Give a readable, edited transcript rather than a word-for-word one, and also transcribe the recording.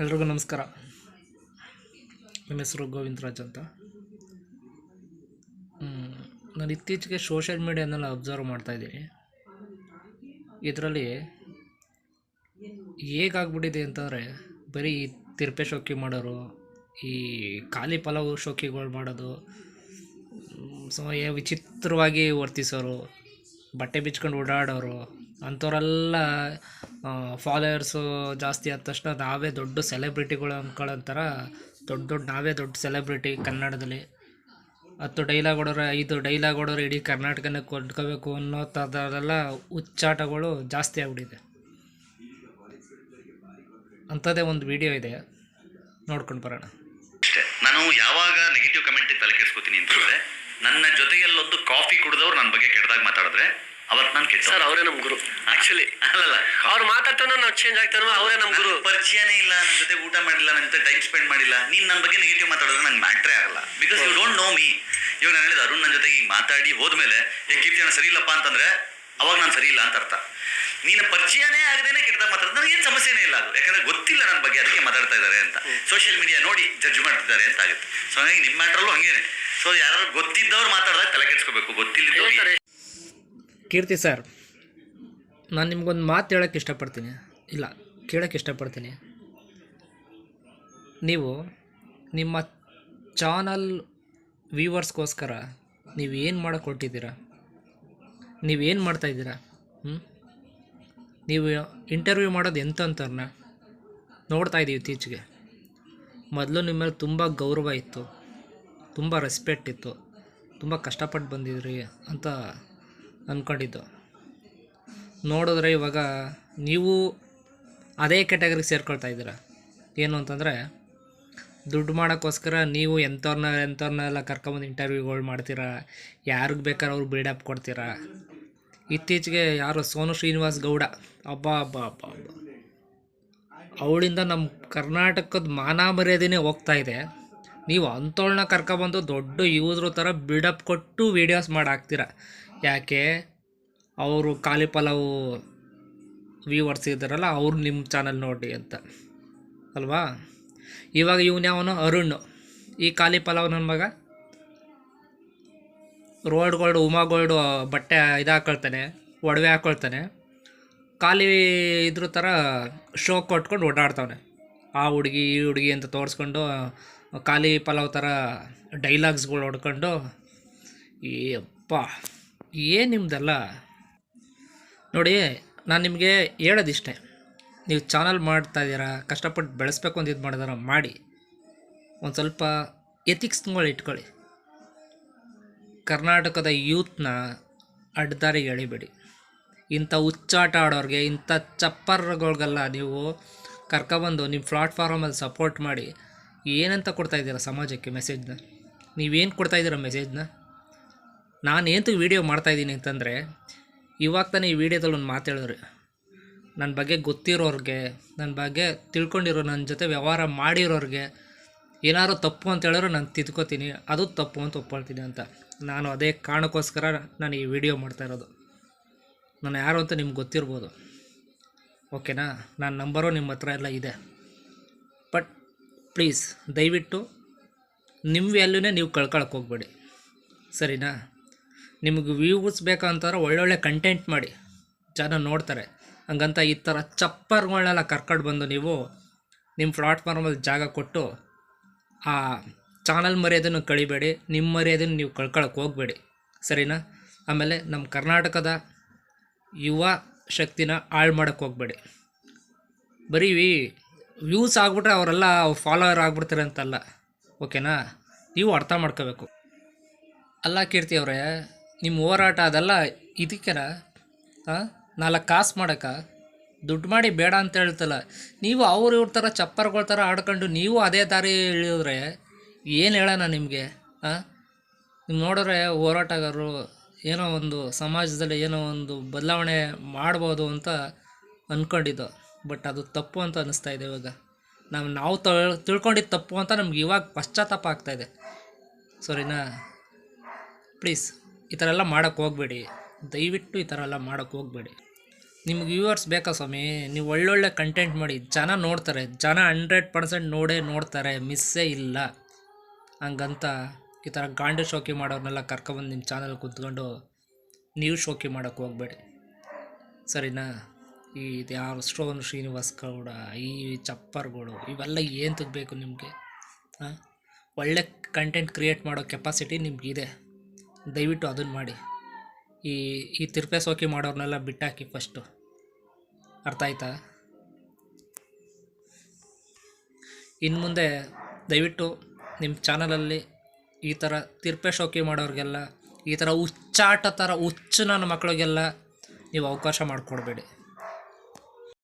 ಎಲ್ರಿಗೂ ನಮಸ್ಕಾರ. ನನ್ನ ಹೆಸರು ಗೋವಿಂದರಾಜ್ ಅಂತ. ನಾನು ಇತ್ತೀಚೆಗೆ ಸೋಷಿಯಲ್ ಮೀಡಿಯಾನೆಲ್ಲ ಅಬ್ಸರ್ವ್ ಮಾಡ್ತಾಯಿದ್ದೀನಿ. ಇದರಲ್ಲಿ ಹೇಗಾಗ್ಬಿಟ್ಟಿದೆ ಅಂತಂದರೆ, ಬರೀ ತಿರ್ಪೆ ಶೋಕಿ ಮಾಡೋರು, ಈ ಖಾಲಿ ಪಲಾವು ಶೋಕಿಗಳು ಮಾಡೋದು, ವಿಚಿತ್ರವಾಗಿ ವರ್ತಿಸೋರು, ಬಟ್ಟೆ ಬಿಚ್ಕೊಂಡು ಓಡಾಡೋರು ಅಂಥವರೆಲ್ಲ ಫಾಲೋವರ್ಸು ಜಾಸ್ತಿ ಆದ ತಕ್ಷಣ ನಾವೇ ದೊಡ್ಡ ಸೆಲೆಬ್ರಿಟಿಗಳು ಅಂದ್ಕೊಳ್ಳೋಂಥರ ದೊಡ್ಡ ನಾವೇ ದೊಡ್ಡ ಸೆಲೆಬ್ರಿಟಿ ಕನ್ನಡದಲ್ಲಿ. 10 ಡೈಲಾಗ್ ಹೊಡೋರು 5 ಡೈಲಾಗ್ ಹೊಡೋರು ಇಡೀ ಕರ್ನಾಟಕನೇ ಕೊಂಡ್ಕೋಬೇಕು ಅನ್ನೋ ಥರದೆಲ್ಲ ಉಚ್ಚಾಟಗಳು ಜಾಸ್ತಿ ಆಗ್ಬಿಟ್ಟಿದೆ. ಅಂಥದ್ದೇ ಒಂದು ವಿಡಿಯೋ ಇದೆ, ನೋಡ್ಕೊಂಡು ಬರೋಣ. ನಾನು ಯಾವಾಗ ನೆಗೆಟಿವ್ ಕಮೆಂಟಿಗೆ ತಲೆ ಕೆಡಿಸ್ಕೊತೀನಿ ಅಂತಂದರೆ, ನನ್ನ ಜೊತೆಯಲ್ಲೊಂದು ಕಾಫಿ ಕುಡಿದವ್ರು ನನ್ನ ಬಗ್ಗೆ ಕೆಟ್ಟದಾಗ ಮಾತಾಡಿದ್ರೆ ಅವತ್ತು ನಾನು ಕೆಟ್ಟ. ಸರ್ ಅವರೇ ನಮ್ಮ ಗುರು ಆಕ್ಚುಲಿ. ಅಲ್ಲಲ್ಲ, ಅವ್ರು ಮಾತಾಡ್ತಾನೋ ನಾವು ಚೇಂಜ್ ಆಗ್ತಾನೋ ಅವರೇ ನಮ್ಮ ಗುರು. ಪರಿಚಯನೇ ಇಲ್ಲ, ನನ್ನ ಜೊತೆ ಊಟ ಮಾಡಿಲ್ಲ, ನನ್ನ ಜೊತೆ ಟೈಮ್ ಸ್ಪೆಂಡ್ ಮಾಡಿಲ್ಲ, ನೀನು ನನ್ನ ಬಗ್ಗೆ ನೆಗೆಟಿವ್ ಮಾತಾಡಿದ್ರೆ ನಂಗೆ ಮ್ಯಾಟ್ರೇ ಆಗಲ್ಲ. Because you don't know me. ಇವಾಗ ನಾನು ಹೇಳಿದ ಅರುಣ್ ನನ್ನ ಜೊತೆಗೆ ಈಗ ಮಾತಾಡಿ ಹೋದ್ಮೇಲೆ ಕೀರ್ತಿಯನ್ನ ಸರಿ ಇಲ್ಲಪ್ಪ ಅಂತಂದ್ರೆ ಅವಾಗ ನಾನು ಸರಿ ಇಲ್ಲ ಅಂತ ಅರ್ಥ. ನೀನು ಪರಿಚಯನೇ ಆಗದೇನೆ ಕೆಟ್ಟದಾಗ ಮಾತಾಡಿದ್ರೆ ನನಗೇನು ಸಮಸ್ಯೆನೇ ಇಲ್ಲ. ಅದು ಯಾಕಂದ್ರೆ ಗೊತ್ತಿಲ್ಲ ನನ್ನ ಬಗ್ಗೆ, ಅದಕ್ಕೆ ಮಾತಾಡ್ತಾ ಇದ್ದಾರೆ ಅಂತ ಸೋಷಿಯಲ್ ಮೀಡಿಯಾ ನೋಡಿ ಜಡ್ಜ್ ಮಾಡ್ತಿದ್ದಾರೆ ಅಂತ ಆಗುತ್ತೆ. ಸೊ ಹಾಗಾಗಿ ನಿಮ್ಮ ಮ್ಯಾಟ್ರಲ್ಲೂ ಹಂಗೇನೆ. ಸೊ ಯಾರು ಗೊತ್ತಿದ್ದವ್ರು ಮಾತಾಡಿದಾಗ ತಲೆ ಕೆಡಿಸ್ಕೋಬೇಕು, ಗೊತ್ತಿಲ್ಲ. ಕೀರ್ತಿ ಸರ್, ನಾನು ನಿಮ್ಗೊಂದು ಮಾತು ಹೇಳೋಕ್ಕೆ ಇಷ್ಟಪಡ್ತೀನಿ, ಇಲ್ಲ ಕೇಳೋಕ್ಕೆ ಇಷ್ಟಪಡ್ತೀನಿ. ನೀವು ನಿಮ್ಮ ಚಾನಲ್ ವ್ಯೂವರ್ಸ್ಗೋಸ್ಕರ ನೀವೇನು ಮಾಡೋಕ್ಕೆ ಹೊರಟಿದ್ದೀರಾ, ನೀವೇನು ಮಾಡ್ತಾಯಿದ್ದೀರಾ? ನೀವು ಇಂಟರ್ವ್ಯೂ ಮಾಡೋದು ಎಂಥವ್ರನ್ನ ನೋಡ್ತಾಯಿದ್ದೀವಿ ಇತ್ತೀಚೆಗೆ. ಮೊದಲು ನಿಮ್ಮ ಮೇಲೆ ತುಂಬ ಗೌರವ ಇತ್ತು, ತುಂಬ ರೆಸ್ಪೆಕ್ಟ್ ಇತ್ತು, ತುಂಬ ಕಷ್ಟಪಟ್ಟು ಬಂದಿದ್ರಿ ಅಂತ ಅಂದ್ಕೊಂಡಿದ್ದು. ನೋಡಿದ್ರೆ ಇವಾಗ ನೀವು ಅದೇ ಕ್ಯಾಟಗರಿಗೆ ಸೇರ್ಕೊಳ್ತಾ ಇದ್ದೀರ. ಏನು ಅಂತಂದರೆ, ದುಡ್ಡು ಮಾಡೋಕ್ಕೋಸ್ಕರ ನೀವು ಎಂಥವ್ರನ್ನೆಲ್ಲ ಕರ್ಕೊಂಬಂದು ಇಂಟರ್ವ್ಯೂಗಳು ಮಾಡ್ತೀರಾ, ಯಾರಿಗೆ ಬೇಕಾದ್ರೆ ಅವ್ರು ಬಿಲ್ಡಪ್ ಕೊಡ್ತೀರಾ. ಇತ್ತೀಚೆಗೆ ಯಾರು ಸೋನು ಶ್ರೀನಿವಾಸ್ ಗೌಡ, ಅಬ್ಬಾ ಅಬ್ಬಾ ಅಬ್ಬಾ ಅಬ್ಬಾ, ಅವಳಿಂದ ನಮ್ಮ ಕರ್ನಾಟಕದ ಮಾನ ಮರ್ಯಾದೆನೇ ಹೋಗ್ತಾ ಇದೆ. ನೀವು ಅಂಥವಳನ್ನ ಕರ್ಕೊಬಂದು ದೊಡ್ಡ ಯೂಸ್ರು ಥರ ಬಿಲ್ಡಪ್ ಕೊಟ್ಟು ವೀಡಿಯೋಸ್ ಮಾಡಿ ಹಾಕ್ತೀರ. ಯಾಕೆ? ಅವರು ಖಾಲಿ ಪಲಾವು ವ್ಯೂವರ್ಸ್ ಇದ್ದಾರಲ್ಲ, ಅವ್ರು ನಿಮ್ಮ ಚಾನಲ್ ನೋಡಿ ಅಂತ ಅಲ್ವಾ? ಇವಾಗ ಇವನ್ಯಾವನು ಅರುಣ್, ಈ ಖಾಲಿ ಪಲಾವ್ ನನ್ನ ಮಗ ರೋಡ್ಗೋಲ್ಡು ಉಮಾಗೋಲ್ಡು ಬಟ್ಟೆ ಹಾಕೊಳ್ತಾನೆ, ಒಡವೆ ಹಾಕ್ಕೊಳ್ತಾನೆ, ಖಾಲಿ ಇದ್ರ ಥರ ಶೋ ಕೊಟ್ಕೊಂಡು ಓಡಾಡ್ತಾವನೆ. ಆ ಹುಡುಗಿ ಈ ಹುಡುಗಿ ಅಂತ ತೋರಿಸ್ಕೊಂಡು ಖಾಲಿ ಪಲಾವ್ ಥರ ಡೈಲಾಗ್ಸ್ಗಳು ಹೊಡ್ಕೊಂಡು, ಅಪ್ಪ ಏನು ನಿಮ್ದಲ್ಲ. ನೋಡಿ, ನಾನು ನಿಮಗೆ ಹೇಳೋದಿಷ್ಟೇ, ನೀವು ಚಾನಲ್ ಮಾಡ್ತಾಯಿದ್ದೀರಾ, ಕಷ್ಟಪಟ್ಟು ಬೆಳೆಸ್ಬೇಕು ಅಂತ ಇದು ಮಾಡಿದಾರ ಮಾಡಿ. ಒಂದು ಸ್ವಲ್ಪ ಎಥಿಕ್ಸ್ಗಳು ಇಟ್ಕೊಳ್ಳಿ. ಕರ್ನಾಟಕದ ಯೂತ್ನ ಅಡ್ಡದಾರಿಗೆ ಎಳಿಬೇಡಿ. ಇಂಥ ಹುಚ್ಚಾಟ ಆಡೋರಿಗೆ, ಇಂಥ ಚಪ್ಪರ್ಗಳಿಗೆಲ್ಲ ನೀವು ಕರ್ಕೊಬಂದು ನಿಮ್ಮ ಪ್ಲಾಟ್ಫಾರ್ಮಲ್ಲಿ ಸಪೋರ್ಟ್ ಮಾಡಿ ಏನಂತ ಕೊಡ್ತಾಯಿದ್ದೀರಾ ಸಮಾಜಕ್ಕೆ ಮೆಸೇಜ್ನ? ನೀವೇನು ಕೊಡ್ತಾಯಿದ್ದೀರ ಮೆಸೇಜ್ನ? ನಾನೇಂತ ವೀಡಿಯೋ ಮಾಡ್ತಾಯಿದ್ದೀನಿ ಅಂತಂದರೆ, ಇವಾಗ ತಾನೇ ಈ ವಿಡಿಯೋದಲ್ಲಿ ಒಂದು ಮಾತು ಹೇಳಿದ್ರಿ, ನನ್ನ ಬಗ್ಗೆ ಗೊತ್ತಿರೋರಿಗೆ, ನನ್ನ ಬಗ್ಗೆ ತಿಳ್ಕೊಂಡಿರೋ, ನನ್ನ ಜೊತೆ ವ್ಯವಹಾರ ಮಾಡಿರೋರಿಗೆ ಏನಾದ್ರು ತಪ್ಪು ಅಂತ ಹೇಳಿದ್ರೆ ನಾನು ತಿದ್ಕೋತೀನಿ, ಅದು ತಪ್ಪು ಅಂತ ಒಪ್ಕೊಳ್ತೀನಿ ಅಂತ. ನಾನು ಅದೇ ಕಾರಣಕ್ಕೋಸ್ಕರ ನಾನು ಈ ವಿಡಿಯೋ ಮಾಡ್ತಾಯಿರೋದು. ನಾನು ಯಾರು ಅಂತ ನಿಮ್ಗೆ ಗೊತ್ತಿರ್ಬೋದು, ಓಕೆನಾ? ನನ್ನ ನಂಬರು ನಿಮ್ಮ ಹತ್ರ ಎಲ್ಲ ಇದೆ. ಬಟ್ ಪ್ಲೀಸ್ ದಯವಿಟ್ಟು ನಿಮ್ಮ ವ್ಯಾಲ್ಯೂನೇ ನೀವು ಕಳ್ಕೊಳಕ್ಕೆ ಹೋಗ್ಬೇಡಿ, ಸರಿನಾ? ನಿಮಗೆ ವ್ಯೂಸ್ ಬೇಕಂತಾರೆ ಒಳ್ಳೊಳ್ಳೆ ಕಂಟೆಂಟ್ ಮಾಡಿ, ಜನ ನೋಡ್ತಾರೆ. ಹಂಗಂತ ಈ ಥರ ಚಪ್ಪರ್ಗಳನ್ನೆಲ್ಲ ಕರ್ಕೊಂಡು ಬಂದು ನೀವು ನಿಮ್ಮ ಪ್ಲಾಟ್ಫಾರ್ಮಲ್ಲಿ ಜಾಗ ಕೊಟ್ಟು ಆ ಚಾನಲ್ ಮರ್ಯಾದೆನೂ ಕಳಿಬೇಡಿ, ನಿಮ್ಮ ಮರ್ಯಾದೆನೂ ನೀವು ಕಳ್ಕೊಳಕ್ಕೆ ಹೋಗಬೇಡಿ, ಸರಿನಾ? ಆಮೇಲೆ ನಮ್ಮ ಕರ್ನಾಟಕದ ಯುವ ಶಕ್ತಿನ ಹಾಳು ಮಾಡೋಕ್ಕೆ ಹೋಗಬೇಡಿ. ಬರೀ ವ್ಯೂಸ್ ಆಗ್ಬಿಟ್ರೆ ಅವರೆಲ್ಲ ಫಾಲೋವರ್ ಆಗ್ಬಿಡ್ತಾರೆ ಅಂತಲ್ಲ, ಓಕೆನಾ? ನೀವು ಅರ್ಥ ಮಾಡ್ಕೋಬೇಕು. ಅಲ್ಲ ಕೀರ್ತಿ ಅವರೇ, ನಿಮ್ಮ ಹೋರಾಟ ಅದೆಲ್ಲ ಇದಕ್ಕೆನಾ? 4 ಕಾಸು ಮಾಡೋಕ್ಕೆ ದುಡ್ಡು ಮಾಡಿ ಬೇಡ ಅಂತ ಹೇಳ್ತಲ್ಲ. ನೀವು ಇವ್ರ ಥರ ಚಪ್ಪರ್ಗಳ ಥರ ಆಡ್ಕೊಂಡು ನೀವು ಅದೇ ದಾರಿ ಇಳಿದ್ರೆ ಏನು ಹೇಳೋಣ ನಿಮಗೆ? ನೀವು ನೋಡಿದ್ರೆ ಹೋರಾಟಗಾರರು ಏನೋ ಒಂದು ಸಮಾಜದಲ್ಲಿ ಏನೋ ಒಂದು ಬದಲಾವಣೆ ಮಾಡ್ಬೋದು ಅಂತ ಅಂದ್ಕೊಂಡಿದ್ದು, ಬಟ್ ಅದು ತಪ್ಪು ಅಂತ ಅನ್ನಿಸ್ತಾ ಇದೆ ಇವಾಗ. ನಾವು ತಿಳ್ಕೊಂಡಿದ್ದು ತಪ್ಪು ಅಂತ ನಮ್ಗೆ ಇವಾಗ ಪಶ್ಚಾತ್ತಾಪ ಆಗ್ತಾಯಿದೆ, ಸರಿನಾ? ಪ್ಲೀಸ್ ಈ ಥರ ಎಲ್ಲ ಮಾಡೋಕ್ಕೆ ಹೋಗಬೇಡಿ, ದಯವಿಟ್ಟು ಈ ಥರ ಎಲ್ಲ ಮಾಡೋಕ್ಕೆ ಹೋಗಬೇಡಿ. ನಿಮ್ಗೆ ವ್ಯೂವರ್ಸ್ ಬೇಕಾ ಸ್ವಾಮಿ? ನೀವು ಒಳ್ಳೊಳ್ಳೆ ಕಂಟೆಂಟ್ ಮಾಡಿ, ಜನ ನೋಡ್ತಾರೆ, ಜನ 100% ನೋಡ್ತಾರೆ, ಮಿಸ್ಸೇ ಇಲ್ಲ. ಹಂಗಂತ ಈ ಥರ ಗಾಂಡು ಶೋಕಿ ಮಾಡೋರ್ನೆಲ್ಲ ಕರ್ಕೊಬಂದು ನಿಮ್ಮ ಚಾನಲ್ ಕುಂತ್ಕೊಂಡು ನೀವು ಶೋಕಿ ಮಾಡೋಕ್ಕೆ ಹೋಗ್ಬೇಡಿ, ಸರಿನಾ? ಈ ಯಾರು ಸ್ಟೋನ್ ಶ್ರೀನಿವಾಸ್ ಗೌಡ, ಈ ಚಪ್ಪರ್ಗಳು, ಇವೆಲ್ಲ ಏನು ಬೇಕು ನಿಮಗೆ? ಹಾಂ, ಒಳ್ಳೆ ಕಂಟೆಂಟ್ ಕ್ರಿಯೇಟ್ ಮಾಡೋ ಕೆಪಾಸಿಟಿ ನಿಮಗಿದೆ, ದಯವಿಟ್ಟು ಅದನ್ನು ಮಾಡಿ. ಈ ತಿರ್ಪೆ ಸೋಕಿ ಮಾಡೋರ್ನೆಲ್ಲ ಬಿಟ್ಟಾಕಿ ಫಸ್ಟು, ಅರ್ಥ ಆಯ್ತಾ? ಇನ್ನು ಮುಂದೆ ದಯವಿಟ್ಟು ನಿಮ್ಮ ಚಾನಲಲ್ಲಿ ಈ ಥರ ತಿರ್ಪೆ ಶೋಕಿ ಮಾಡೋರಿಗೆಲ್ಲ, ಈ ಥರ ಹುಚ್ಚಾಟ ಥರ ಹುಚ್ಚು ನನ್ನ ಮಕ್ಕಳಿಗೆಲ್ಲ ನೀವು ಅವಕಾಶ ಮಾಡಿಕೊಡ್ಬೇಡಿ.